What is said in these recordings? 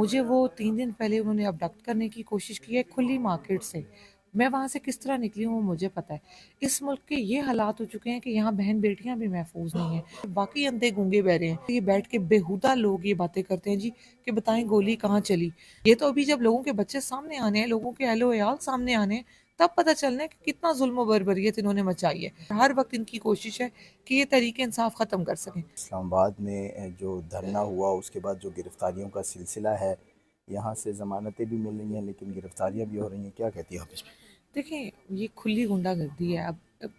مجھے وہ 3 دن پہلے انہوں نے ابڈکٹ کرنے کی کوشش کی ہے کھلی مارکیٹ سے۔ میں وہاں سے کس طرح نکلی ہوں وہ مجھے پتہ ہے۔ اس ملک کے یہ حالات ہو چکے ہیں کہ یہاں بہن بیٹیاں بھی محفوظ نہیں ہیں، باقی اندھے گونگے بہرے ہیں۔ یہ بیٹھ کے بیہودہ لوگ یہ باتیں کرتے ہیں جی کہ بتائیں گولی کہاں چلی۔ یہ تو ابھی جب لوگوں کے بچے سامنے آنے ہیں، لوگوں کے اہل و عیال سامنے آنے ہیں، تب پتہ چلنا ہے کہ کتنا ظلم و بربریت انہوں نے مچائی ہے۔ ہر وقت ان کی کوشش ہے کہ یہ تحریک انصاف ختم کر سکیں۔ اسلام آباد میں جو دھرنا ہوا اس کے بعد جو گرفتاریوں کا سلسلہ ہے، یہاں سے ضمانتیں بھی مل رہی ہیں لیکن گرفتاریاں بھی ہو رہی ہیں، کیا کہتی ہیں آپ اس پہ؟ دیکھیں یہ کھلی غنڈہ گردی ہے۔ اب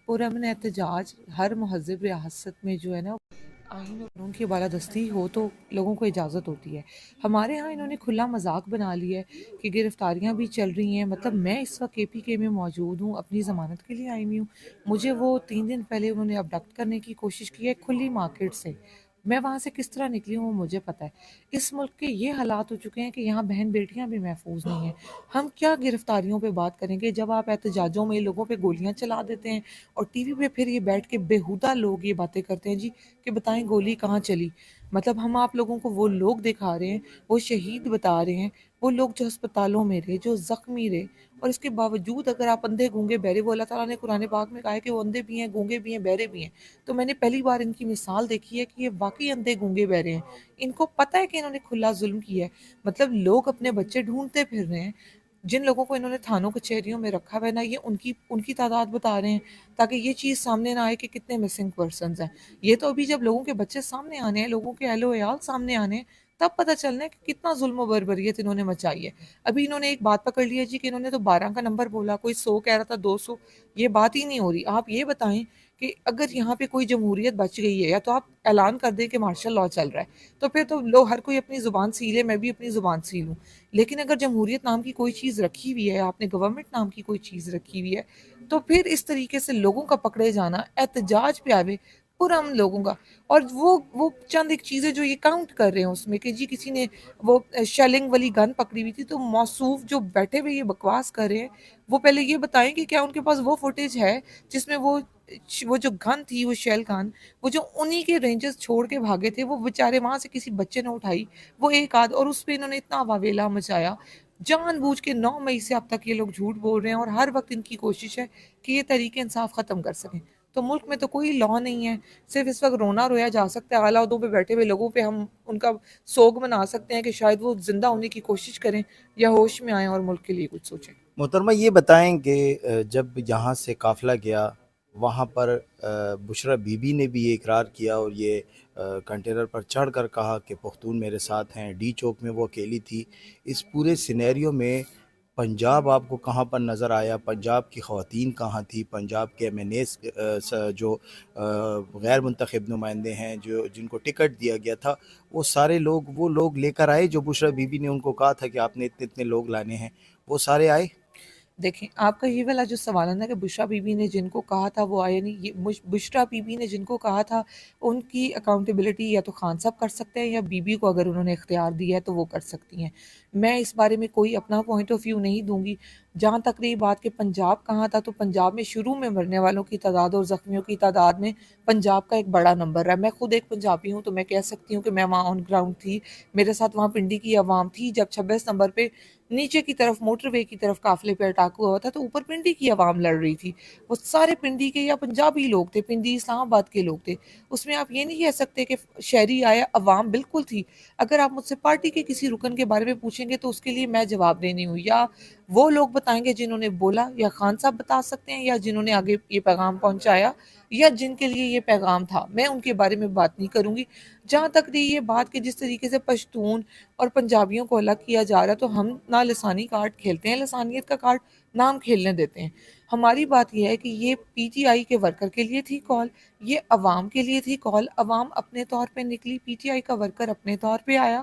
پرامن احتجاج ہر مہذب ریاست میں جو ہے نا آئین اور قانون کی بالادستی ہو تو لوگوں کو اجازت ہوتی ہے۔ ہمارے ہاں انہوں نے کھلا مذاق بنا لیا ہے کہ گرفتاریاں بھی چل رہی ہیں۔ مطلب میں اس وقت کے پی کے میں موجود ہوں، اپنی ضمانت کے لیے آئی ہوئی ہوں۔ مجھے وہ 3 دن پہلے انہوں نے ابڈکٹ کرنے کی کوشش کی ہے کھلی مارکیٹ سے۔ میں وہاں سے کس طرح نکلی ہوں وہ مجھے پتہ ہے۔ اس ملک کے یہ حالات ہو چکے ہیں کہ یہاں بہن بیٹیاں بھی محفوظ نہیں ہیں۔ ہم کیا گرفتاریوں پہ بات کریں گے جب آپ احتجاجوں میں لوگوں پہ گولیاں چلا دیتے ہیں اور ٹی وی پہ پھر یہ بیٹھ کے بیہودہ لوگ یہ باتیں کرتے ہیں جی کہ بتائیں گولی کہاں چلی۔ مطلب ہم آپ لوگوں کو وہ لوگ دکھا رہے ہیں، وہ شہید بتا رہے ہیں، وہ لوگ جو ہسپتالوں میں رہے، جو زخمی رہے، اور اس کے باوجود اگر آپ اندھے گونگے بہرے، وہ اللہ تعالیٰ نے قرآن پاک میں کہا ہے کہ وہ اندھے بھی ہیں، گونگے بھی ہیں، بہرے بھی ہیں۔ تو میں نے پہلی بار ان کی مثال دیکھی ہے کہ یہ واقعی اندھے گونگے بہرے ہیں۔ ان کو پتہ ہے کہ انہوں نے کھلا ظلم کیا ہے۔ مطلب لوگ اپنے بچے ڈھونڈتے پھر رہے ہیں، جن لوگوں کو انہوں نے تھانوں کچہریوں میں رکھا ہوا ہے نا، یہ ان کی تعداد بتا رہے ہیں تاکہ یہ چیز سامنے نہ آئے کہ کتنے مسنگ پرسنز ہیں۔ یہ تو ابھی جب لوگوں کے بچے سامنے آنے ہیں، لوگوں کے اہل و عیال سامنے آنے ہیں، تب پتہ چلنا ہے کہ کتنا ظلم و بربریت انہوں نے مچائی ہے۔ ابھی انہوں نے ایک بات پکڑ لی ہے جی کہ انہوں نے تو 12 کا نمبر بولا، کوئی 100 کہہ رہا تھا، 200۔ یہ بات ہی نہیں ہو رہی۔ آپ یہ بتائیں کہ اگر یہاں پہ کوئی جمہوریت بچ گئی ہے، یا تو آپ اعلان کر دیں کہ مارشل لاء چل رہا ہے، تو پھر تو لوگ ہر کوئی اپنی زبان سیلے، میں بھی اپنی زبان سیلوں۔ لیکن اگر جمہوریت نام کی کوئی چیز رکھی ہوئی ہے، آپ نے گورنمنٹ نام کی کوئی چیز رکھی ہوئی ہے، تو پھر اس طریقے سے لوگوں کا پکڑے جانا، احتجاج پہ آوے پرامن لوگوں کا، اور وہ چند ایک چیزیں جو یہ کاؤنٹ کر رہے ہیں اس میں کہ جی کسی نے وہ شیلنگ والی گن پکڑی ہوئی تھی، تو موصوف جو بیٹھے ہوئے یہ بکواس کر رہے ہیں، وہ پہلے یہ بتائیں کہ کیا ان کے پاس وہ فوٹیج ہے جس میں وہ جو گن تھی، وہ شیل گن، وہ جو انہی کے رینجز چھوڑ کے بھاگے تھے، وہ بیچارے وہاں سے کسی بچے نے اٹھائی، وہ ایک آدھ، اور اس پہ انہوں نے اتنا واویلا مچایا۔ جان بوجھ کے 9 مئی سے اب تک یہ لوگ جھوٹ بول رہے ہیں، اور ہر وقت ان کی کوشش ہے کہ یہ تحریک انصاف ختم کر سکیں۔ تو ملک میں تو کوئی لاء نہیں ہے، صرف اس وقت رونا رویا جا سکتا ہے۔ اعلیٰ عہدوں پہ بیٹھے ہوئے لوگوں پہ ہم ان کا سوگ منا سکتے ہیں کہ شاید وہ زندہ ہونے کی کوشش کریں یا ہوش میں آئیں اور ملک کے لیے کچھ سوچیں۔ محترمہ یہ بتائیں کہ جب یہاں سے قافلہ گیا وہاں پر بشریٰ بی بی نے بھی یہ اقرار کیا اور یہ کنٹینر پر چڑھ کر کہا کہ پختون میرے ساتھ ہیں، ڈی چوک میں وہ اکیلی تھی۔ اس پورے سینیریو میں پنجاب آپ کو کہاں پر نظر آیا؟ پنجاب کی خواتین کہاں تھی؟ پنجاب کے ایم این ایز جو غیر منتخب نمائندے ہیں، جن کو ٹکٹ دیا گیا تھا، وہ لوگ لے کر آئے جو بشریٰ بی بی نے ان کو کہا تھا کہ آپ نے اتنے اتنے لوگ لانے ہیں، وہ سارے آئے؟ دیکھیں آپ کا یہ والا جو سوال ہے نا کہ بشریٰ بی بی نے جن کو کہا تھا وہ آئے نہیں، یہ بشریٰ بی بی نے جن کو کہا تھا ان کی اکاؤنٹیبلٹی یا تو خان صاحب کر سکتے ہیں، یا بی بی کو اگر انہوں نے اختیار دیا ہے تو وہ کر سکتی ہیں۔ میں اس بارے میں کوئی اپنا پوائنٹ آف ویو نہیں دوں گی۔ جہاں تک رہی بات کہ پنجاب کہاں تھا، تو پنجاب میں شروع میں مرنے والوں کی تعداد اور زخمیوں کی تعداد میں پنجاب کا ایک بڑا نمبر ہے۔ میں خود ایک پنجابی ہوں تو میں کہہ سکتی ہوں کہ میں وہاں آن گراؤنڈ تھی، میرے ساتھ وہاں پنڈی کی عوام تھی۔ جب 26 نمبر پہ نیچے کی طرف موٹر وے کی طرف قافلے پہ اٹیک ہوا تھا، تو اوپر پنڈی کی عوام لڑ رہی تھی۔ وہ سارے پنڈی کے یا پنجابی لوگ تھے، پنڈی اسلام آباد کے لوگ تھے۔ اس میں آپ یہ نہیں کہہ سکتے کہ شہری آیا، عوام بالکل تھی۔ اگر آپ مجھ سے پارٹی کے کسی رکن کے بارے میں پوچھیں گے تو اس کے لیے میں جواب دینی ہوں، یا وہ لوگ بتائیں گے جنہوں نے بولا، یا خان صاحب بتا سکتے ہیں، یا جنہوں نے آگے یہ پیغام پہنچایا، یا جن کے لیے یہ پیغام تھا۔ میں ان کے بارے میں بات نہیں کروں گی۔ جہاں تک رہی یہ بات کہ جس طریقے سے پشتون اور پنجابیوں کو الگ کیا جا رہا ہے، تو ہم نہ لسانی کارڈ کھیلتے ہیں، لسانیت کا کارڈ نام کھیلنے دیتے ہیں۔ ہماری بات یہ ہے کہ یہ پی ٹی آئی کے ورکر کے لیے تھی کال، یہ عوام کے لیے تھی کال۔ عوام اپنے طور پہ نکلی، پی ٹی آئی کا ورکر اپنے طور پہ آیا۔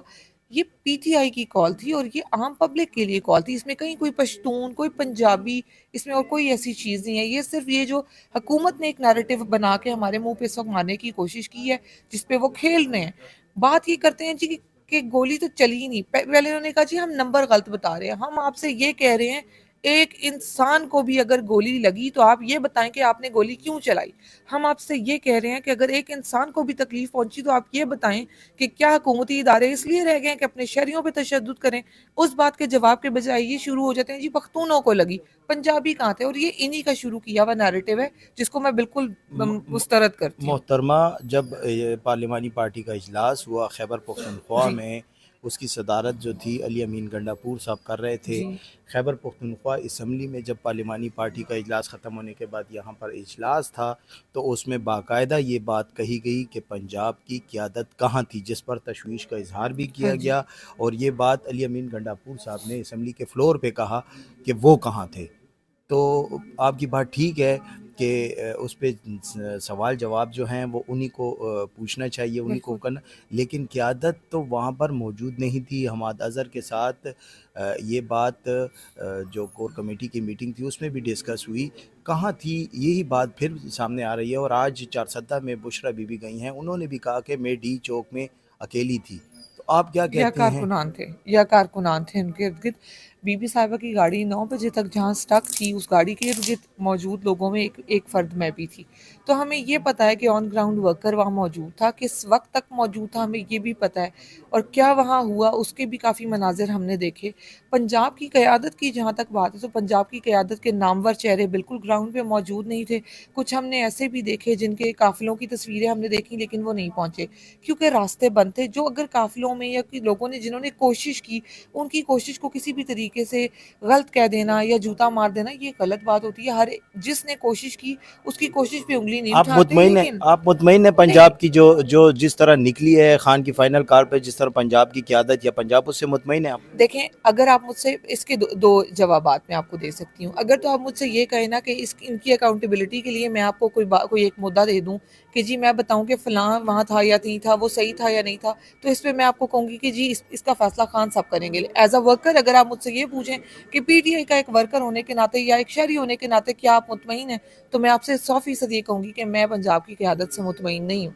یہ پی ٹی آئی کی کال تھی اور یہ عام پبلک کے لیے کال تھی۔ اس میں کہیں کوئی پشتون، کوئی پنجابی، اس میں اور کوئی ایسی چیز نہیں ہے۔ یہ صرف یہ جو حکومت نے ایک نیریٹو بنا کے ہمارے منہ پہ سب مارنے کی کوشش کی ہے، جس پہ وہ کھیل رہے ہیں۔ بات یہ کرتے ہیں جی کہ گولی تو چلی ہی نہیں۔ پہلے انہوں نے کہا جی ہم نمبر غلط بتا رہے ہیں۔ ہم آپ سے یہ کہہ رہے ہیں ایک انسان کو بھی اگر گولی لگی تو آپ یہ بتائیں کہ آپ نے گولی کیوں چلائی. ہم آپ سے یہ کہہ رہے ہیں کہ اگر ایک انسان کو بھی تکلیف پہنچی تو آپ یہ بتائیں کہ کیا حکومتی ادارے اس لیے رہ گئے ہیں کہ اپنے شہریوں پہ تشدد کریں. اس بات کے جواب کے بجائے یہ شروع ہو جاتے ہیں جی پختونوں کو لگی, پنجابی کہاں تھے. اور یہ انہی کا شروع کیا ہوا نیریٹو ہے جس کو میں بالکل مسترد کرتی ہوں. محترمہ, جب پارلیمانی پارٹی کا اجلاس ہوا خیبر پختونخوا جی میں, اس کی صدارت جو تھی علی امین گنڈاپور صاحب کر رہے تھے. جی خیبر پختونخوا اسمبلی میں جب پارلیمانی پارٹی کا اجلاس ختم ہونے کے بعد یہاں پر اجلاس تھا تو اس میں باقاعدہ یہ بات کہی گئی کہ پنجاب کی قیادت کہاں تھی, جس پر تشویش کا اظہار بھی ہاں کیا جی گیا. اور یہ بات علی امین گنڈاپور صاحب نے اسمبلی کے فلور پہ کہا کہ وہ کہاں تھے. تو آپ کی بات ٹھیک ہے کہ اس پہ سوال جواب جو ہیں وہ انہی کو پوچھنا چاہیے, انہی کو بالکل. کرنا, لیکن قیادت تو وہاں پر موجود نہیں تھی. حماد اظہر کے ساتھ یہ بات جو کور کمیٹی کی میٹنگ تھی اس میں بھی ڈسکس ہوئی, کہاں تھی. یہی بات پھر سامنے آ رہی ہے. اور آج چارسدہ میں بشرا بی بی گئی ہیں, انہوں نے بھی کہا کہ میں ڈی چوک میں اکیلی تھی. تو آپ کیا یا کہتے ہیں؟ کارکنان تھے ان کے ارد گرد. بی بی صاحبہ کی گاڑی 9 بجے تک جہاں سٹک تھی اس گاڑی کے ارد گرد موجود لوگوں میں ایک فرد میں بھی تھی. تو ہمیں یہ پتا ہے کہ آن گراؤنڈ ورکر وہاں موجود تھا, کس وقت تک موجود تھا ہمیں یہ بھی پتا ہے, اور کیا وہاں ہوا اس کے بھی کافی مناظر ہم نے دیکھے. پنجاب کی قیادت کی جہاں تک بات ہے تو پنجاب کی قیادت کے نامور چہرے بالکل گراؤنڈ پہ موجود نہیں تھے. کچھ ہم نے ایسے بھی دیکھے جن کے قافلوں کی تصویریں ہم نے دیکھی لیکن وہ نہیں پہنچے کیونکہ راستے بند تھے. جو اگر قافلوں میں یا لوگوں نے جنہوں نے کوشش کی ان کی کوشش کو کسی بھی طریقے سے غلط کہہ دینا یا جوتا مار دینا یہ غلط بات ہوتی ہے. ہر جس نے کوشش کی اس کی کوشش پہ انگلی نہیں اٹھاتے. لیکن آپ مطمئن ہیں نہیں, پنجاب کی جو جس طرح نکلی ہے خان کی فائنل کار پہ, جس طرح پنجاب کی قیادت یا پنجاب, اس سے مطمئن ہیں آپ؟ دیکھیں اگر آپ مجھ سے اس کے دو جوابات میں آپ کو دے سکتی ہوں. اگر تو آپ مجھ سے یہ کہیں نا کہ ان کی اکاؤنٹیبلٹی کے لیے میں آپ کو کوئی ایک مدعا دے دوں کہ جی میں بتاؤں کہ فلاں وہاں تھا یا نہیں تھا, وہ صحیح تھا یا نہیں تھا, تو اس پہ میں آپ کو کہوں گی کہ جی اس کا فیصلہ خان صاحب کریں گے. ایز اے ورکر اگر آپ مجھ سے یہ پوچھیں کہ پی ٹی آئی کا ایک ورکر ہونے کے ناطے یا ایک شہری ہونے کے ناطے کیا آپ مطمئن ہیں, تو میں آپ سے 100% یہ کہوں گی کہ میں پنجاب کی قیادت سے مطمئن نہیں ہوں.